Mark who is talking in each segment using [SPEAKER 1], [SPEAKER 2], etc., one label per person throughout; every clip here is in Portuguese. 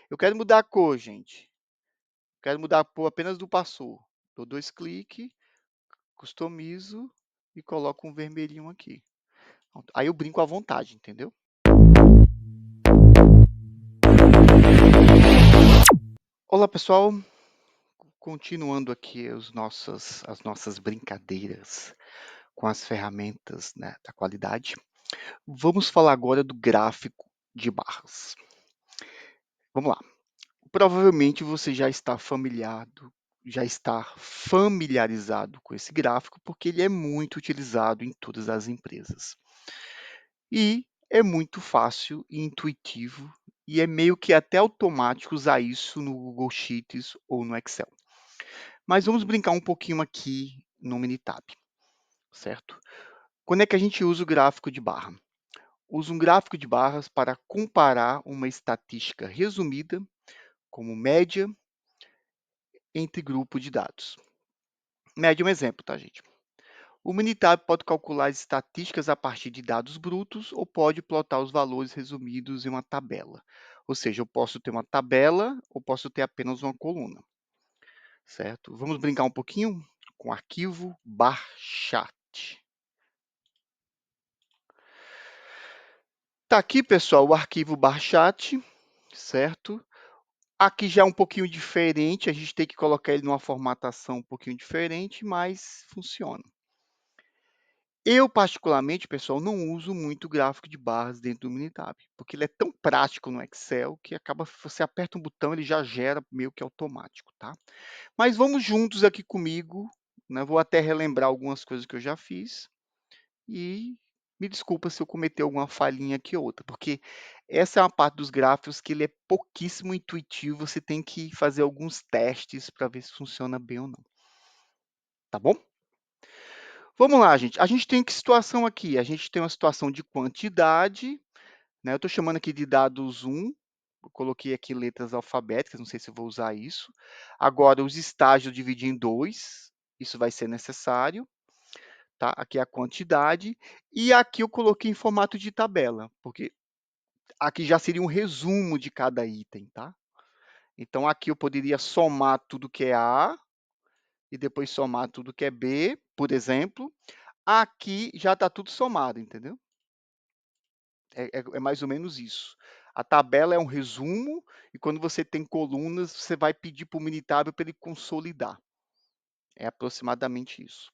[SPEAKER 1] Eu quero mudar a cor, gente. Quero mudar a cor apenas do passou. Dou 2 cliques, customizo e coloco um vermelhinho aqui. Pronto. Aí eu brinco à vontade, entendeu? Olá, pessoal. Continuando aqui as nossas brincadeiras com as ferramentas, né, da qualidade. Vamos falar agora do gráfico de barras. Vamos lá. Provavelmente você já está familiarizado com esse gráfico, porque ele é muito utilizado em todas as empresas. E é muito fácil e intuitivo, e é meio que até automático usar isso no Google Sheets ou no Excel. Mas vamos brincar um pouquinho aqui no Minitab, certo? Quando é que a gente usa o gráfico de barra? Usa um gráfico de barras para comparar uma estatística resumida, como média, entre grupo de dados. Média é um exemplo, tá, gente? O Minitab pode calcular as estatísticas a partir de dados brutos ou pode plotar os valores resumidos em uma tabela. Ou seja, eu posso ter uma tabela ou posso ter apenas uma coluna, certo? Vamos brincar um pouquinho com o arquivo barchat. Tá aqui, pessoal, o arquivo barchat, certo? Aqui já é um pouquinho diferente, a gente tem que colocar ele numa formatação um pouquinho diferente, mas funciona. Eu, particularmente, pessoal, não uso muito gráfico de barras dentro do Minitab, porque ele é tão prático no Excel que acaba, você aperta um botão, ele já gera meio que automático, tá? Mas vamos juntos aqui comigo, né? Vou até relembrar algumas coisas que eu já fiz e me desculpa se eu cometer alguma falhinha aqui ou outra, porque essa é uma parte dos gráficos que ele é pouquíssimo intuitivo, você tem que fazer alguns testes para ver se funciona bem ou não, tá bom? Vamos lá, gente. A gente tem que situação aqui? A gente tem uma situação de quantidade, né? Eu estou chamando aqui de dados 1, eu coloquei aqui letras alfabéticas, não sei se eu vou usar isso. Agora, os estágios eu dividi em 2, isso vai ser necessário, tá? Aqui é a quantidade, e aqui eu coloquei em formato de tabela, porque aqui já seria um resumo de cada item, tá? Então, aqui eu poderia somar tudo que é A, e depois somar tudo que é B, por exemplo. Aqui já está tudo somado, entendeu? É mais ou menos isso. A tabela é um resumo, e quando você tem colunas, você vai pedir para o Minitab para ele consolidar. É aproximadamente isso.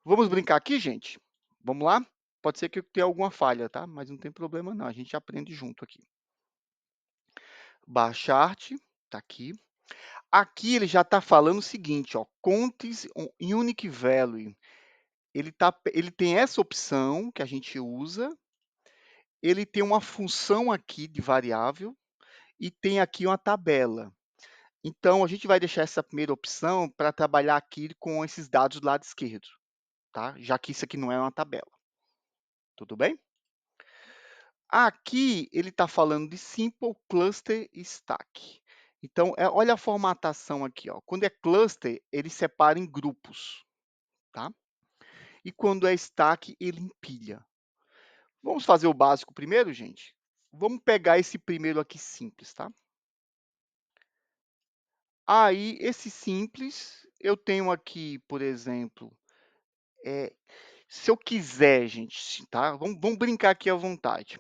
[SPEAKER 1] Vamos brincar aqui, gente? Vamos lá? Pode ser que eu tenha alguma falha, tá? Mas não tem problema não, a gente aprende junto aqui. Barchart, tá aqui. Aqui ele já está falando o seguinte, ó, contes on unique value. Ele tem essa opção que a gente usa, ele tem uma função aqui de variável e tem aqui uma tabela. Então, a gente vai deixar essa primeira opção para trabalhar aqui com esses dados do lado esquerdo, tá? Já que isso aqui não é uma tabela. Tudo bem? Aqui ele está falando de Simple Cluster Stack. Então, olha a formatação aqui, ó. Quando é cluster, ele separa em grupos, tá? E quando é stack, ele empilha. Vamos fazer o básico primeiro, gente? Vamos pegar esse primeiro aqui simples, tá? Aí, esse simples, eu tenho aqui, por exemplo, se eu quiser, gente, tá? Vamos brincar aqui à vontade.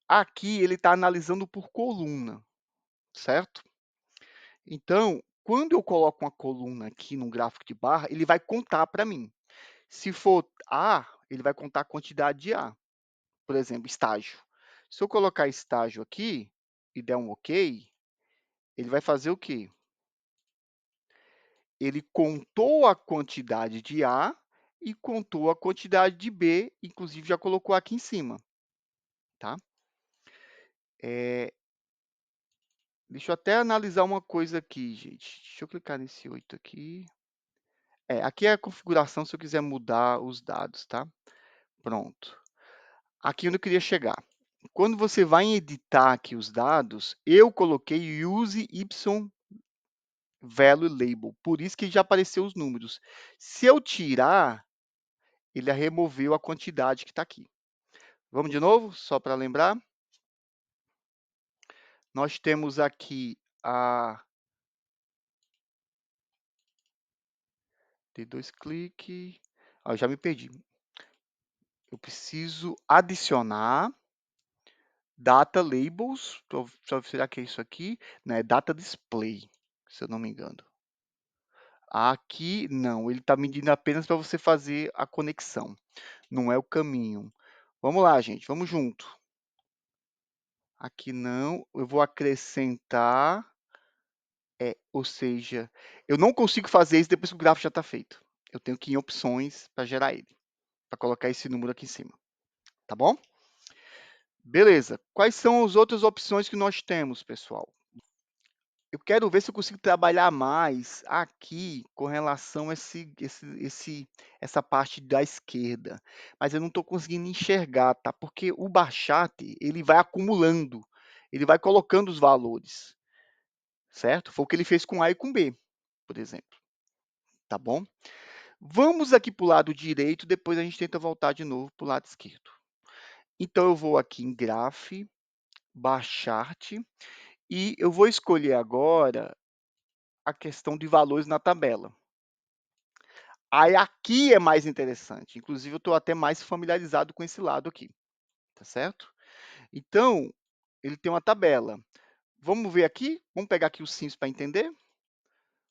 [SPEAKER 1] Aqui ele está analisando por coluna, certo? Então, quando eu coloco uma coluna aqui no gráfico de barra, ele vai contar para mim. Se for A, ele vai contar a quantidade de A. Por exemplo, estágio. Se eu colocar estágio aqui e der um OK, ele vai fazer o quê? Ele contou a quantidade de A e contou a quantidade de B, inclusive já colocou aqui em cima, tá? Deixa eu até analisar uma coisa aqui, gente. Deixa eu clicar nesse 8 aqui. Aqui é a configuração se eu quiser mudar os dados, tá? Pronto. Aqui onde eu queria chegar. Quando você vai editar aqui os dados, eu coloquei use y value label, por isso que já apareceu os números. Se eu tirar, ele removeu a quantidade que está aqui. Vamos de novo, só para lembrar. Nós temos aqui a dei 2 cliques. Ah, eu já me perdi. Eu preciso adicionar data labels, será que é isso aqui? Né, data display, se eu não me engano. Aqui não, ele está medindo apenas para você fazer a conexão, não é o caminho. Vamos lá, gente, vamos junto. Aqui não, eu vou acrescentar, ou seja, eu não consigo fazer isso depois que o gráfico já está feito. Eu tenho que ir em opções para gerar ele, para colocar esse número aqui em cima, tá bom? Beleza. Quais são as outras opções que nós temos, pessoal? Eu quero ver se eu consigo trabalhar mais aqui com relação a essa parte da esquerda, mas eu não estou conseguindo enxergar, tá? Porque o bar chart, ele vai acumulando, ele vai colocando os valores, certo? Foi o que ele fez com A e com B, por exemplo, tá bom? Vamos aqui para o lado direito, depois a gente tenta voltar de novo para o lado esquerdo. Então, eu vou aqui em Graph, Bar Chart, e eu vou escolher agora a questão de valores na tabela. Aí aqui é mais interessante, inclusive eu estou até mais familiarizado com esse lado aqui, tá certo? Então, ele tem uma tabela. Vamos ver aqui? Vamos pegar aqui o simples para entender?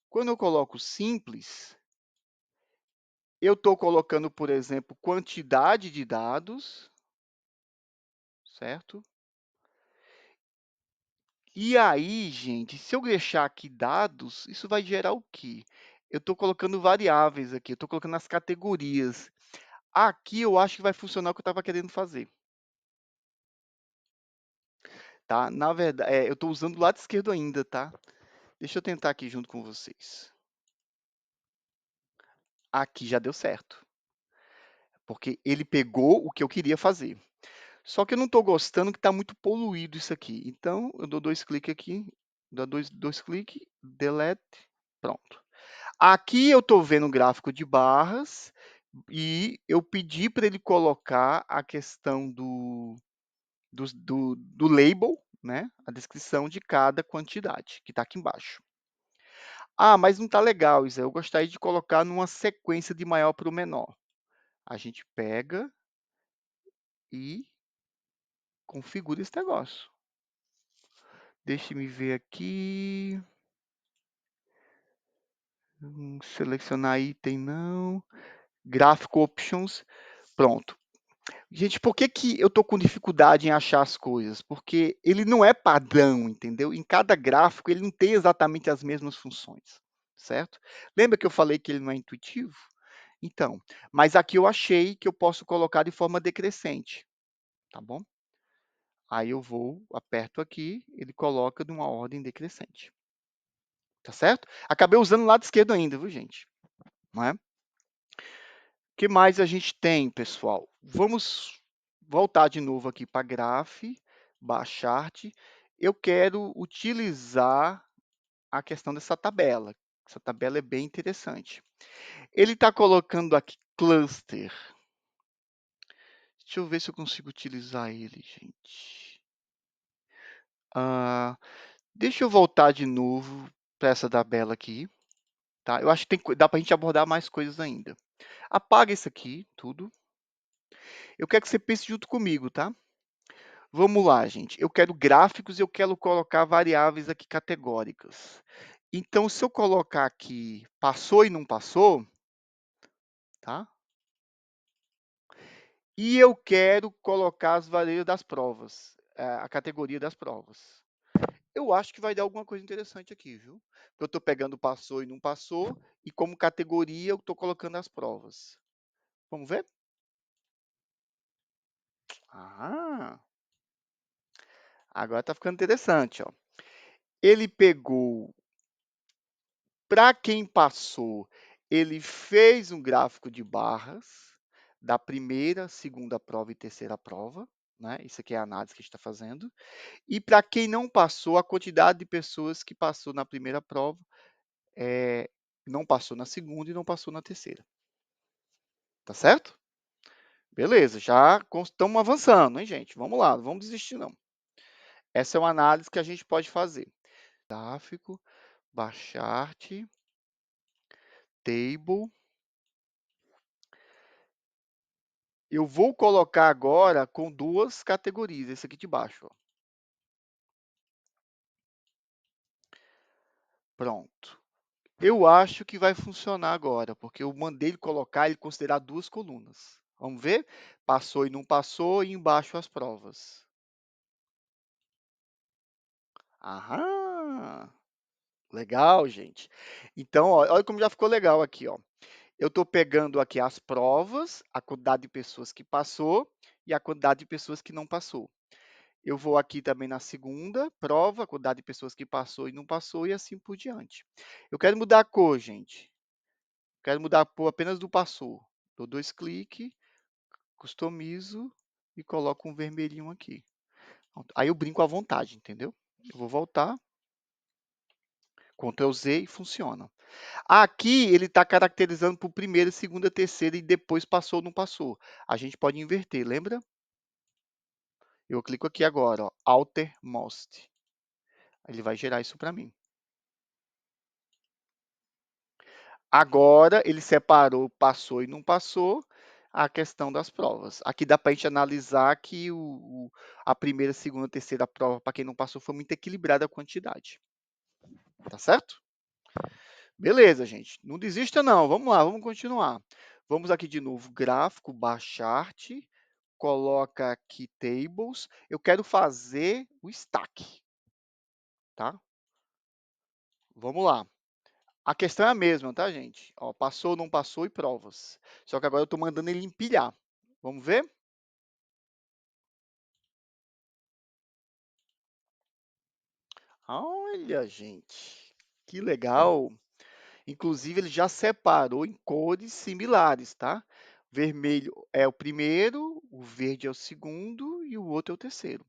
[SPEAKER 1] Quando eu coloco simples, eu estou colocando, por exemplo, quantidade de dados, certo? E aí, gente, se eu deixar aqui dados, isso vai gerar o quê? Eu estou colocando variáveis aqui, eu estou colocando as categorias. Aqui eu acho que vai funcionar o que eu estava querendo fazer. Tá? Na verdade, eu estou usando o lado esquerdo ainda, tá? Deixa eu tentar aqui junto com vocês. Aqui já deu certo, porque ele pegou o que eu queria fazer. Só que eu não estou gostando que está muito poluído isso aqui. Então, eu dou 2 cliques aqui, dou dois cliques, delete, pronto. Aqui eu estou vendo o gráfico de barras e eu pedi para ele colocar a questão do label, né? A descrição de cada quantidade, que está aqui embaixo. Ah, mas não está legal, Isa. Eu gostaria de colocar numa sequência de maior para o menor. A gente pega e configura esse negócio. Deixe-me ver aqui. Selecionar item, não. Gráfico Options. Pronto. Gente, por que, que eu estou com dificuldade em achar as coisas? Porque ele não é padrão, entendeu? Em cada gráfico, ele não tem exatamente as mesmas funções, certo? Lembra que eu falei que ele não é intuitivo? Então, mas aqui eu achei que eu posso colocar de forma decrescente, tá bom? Aí eu vou, aperto aqui, ele coloca de uma ordem decrescente, tá certo? Acabei usando o lado esquerdo ainda, viu, gente? Não é? O que mais a gente tem, pessoal? Vamos voltar de novo aqui para Graph, Bar Chart. Eu quero utilizar a questão dessa tabela. Essa tabela é bem interessante. Ele está colocando aqui cluster. Deixa eu ver se eu consigo utilizar ele, gente. Deixa eu voltar de novo para essa tabela aqui, tá? Eu acho que dá para a gente abordar mais coisas ainda. Apaga isso aqui, tudo. Eu quero que você pense junto comigo, tá? Vamos lá, gente. Eu quero gráficos e eu quero colocar variáveis aqui categóricas. Então, se eu colocar aqui passou e não passou, tá? E eu quero colocar as variáveis das provas, a categoria das provas. Eu acho que vai dar alguma coisa interessante aqui, viu? Eu estou pegando passou e não passou, e como categoria eu estou colocando as provas. Vamos ver? Ah, agora está ficando interessante, ó. Ele pegou, para quem passou, ele fez um gráfico de barras da primeira, segunda prova e terceira prova, né? Isso aqui é a análise que a gente está fazendo. E para quem não passou, a quantidade de pessoas que passou na primeira prova, não passou na segunda e não passou na terceira. Tá certo? Beleza, já estamos avançando, hein, gente? Vamos lá, não vamos desistir, não. Essa é uma análise que a gente pode fazer. Gráfico, bar chart, table. Eu vou colocar agora com 2 categorias, esse aqui de baixo, ó. Pronto. Eu acho que vai funcionar agora, porque eu mandei ele colocar, ele considerar 2 colunas. Vamos ver? Passou e não passou, e embaixo as provas. Aham! Legal, gente. Então, ó, olha como já ficou legal aqui, ó. Eu estou pegando aqui as provas, a quantidade de pessoas que passou e a quantidade de pessoas que não passou. Eu vou aqui também na segunda prova, a quantidade de pessoas que passou e não passou, e assim por diante. Eu quero mudar a cor, gente. Quero mudar a cor apenas do passou. Dou 2 cliques, customizo e coloco um vermelhinho aqui. Pronto. Aí eu brinco à vontade, entendeu? Eu vou voltar, Ctrl Z e funciona. Aqui ele está caracterizando por primeira, segunda, terceira e depois passou ou não passou. A gente pode inverter, lembra? Eu clico aqui agora, ó, Alter Most. Ele vai gerar isso para mim. Agora ele separou passou e não passou a questão das provas. Aqui dá para a gente analisar que a primeira, segunda, terceira prova, para quem não passou, foi muito equilibrada a quantidade. Tá certo? Beleza, gente. Não desista não. Vamos lá, vamos continuar. Vamos aqui de novo, gráfico, bar chart, coloca aqui tables. Eu quero fazer o stack, tá? Vamos lá. A questão é a mesma, tá, gente? Ó, passou, não passou e provas. Só que agora eu estou mandando ele empilhar. Vamos ver? Olha, gente, que legal. Inclusive, ele já separou em cores similares, tá? Vermelho é o primeiro, o verde é o segundo e o outro é o terceiro.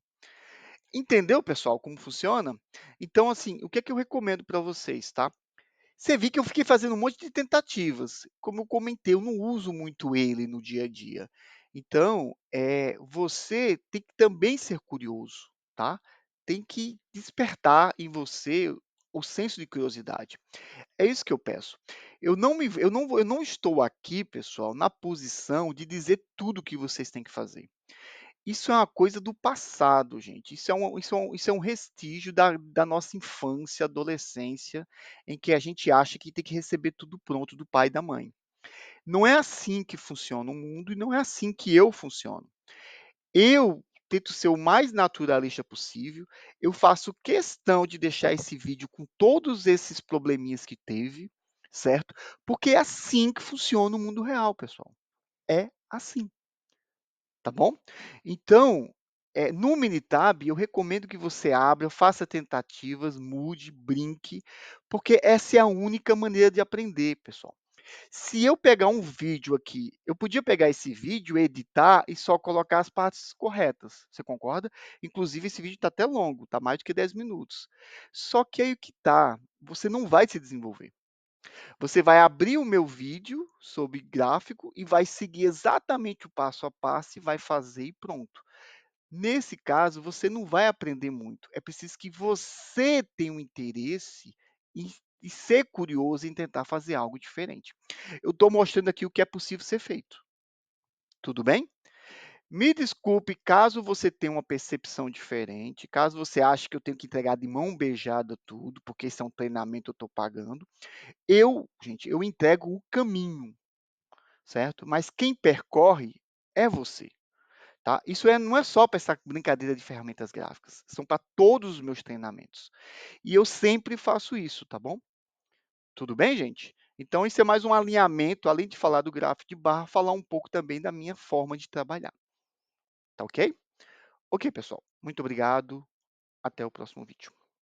[SPEAKER 1] Entendeu, pessoal, como funciona? Então, assim, o que é que eu recomendo para vocês, tá? Você viu que eu fiquei fazendo um monte de tentativas. Como eu comentei, eu não uso muito ele no dia a dia. Então, você tem que também ser curioso, tá? Tem que despertar em você o senso de curiosidade. É isso que eu peço. Eu não estou aqui, pessoal, na posição de dizer tudo o que vocês têm que fazer. Isso é uma coisa do passado, gente. Isso é um restígio da nossa infância, adolescência, em que a gente acha que tem que receber tudo pronto do pai e da mãe. Não é assim que funciona o mundo e não é assim que eu funciono. Eu tento ser o mais naturalista possível, eu faço questão de deixar esse vídeo com todos esses probleminhas que teve, certo? Porque é assim que funciona o mundo real, pessoal. É assim. Tá bom? Então, no Minitab, eu recomendo que você abra, faça tentativas, mude, brinque, porque essa é a única maneira de aprender, pessoal. Se eu pegar um vídeo aqui, eu podia pegar esse vídeo, editar e só colocar as partes corretas, você concorda? Inclusive, esse vídeo está até longo, está mais do que 10 minutos. Só que aí o que tá, você não vai se desenvolver. Você vai abrir o meu vídeo sobre gráfico e vai seguir exatamente o passo a passo e vai fazer e pronto. Nesse caso, você não vai aprender muito. É preciso que você tenha um interesse e ser curioso em tentar fazer algo diferente. Eu estou mostrando aqui o que é possível ser feito. Tudo bem? Me desculpe caso você tenha uma percepção diferente, caso você ache que eu tenho que entregar de mão beijada tudo, porque isso é um treinamento, eu estou pagando. Gente, eu entrego o caminho, certo? Mas quem percorre é você, tá? Isso não é só para essa brincadeira de ferramentas gráficas, são para todos os meus treinamentos. E eu sempre faço isso, tá bom? Tudo bem, gente? Então, isso é mais um alinhamento, além de falar do gráfico de barra, falar um pouco também da minha forma de trabalhar, tá ok? Ok, pessoal. Muito obrigado. Até o próximo vídeo.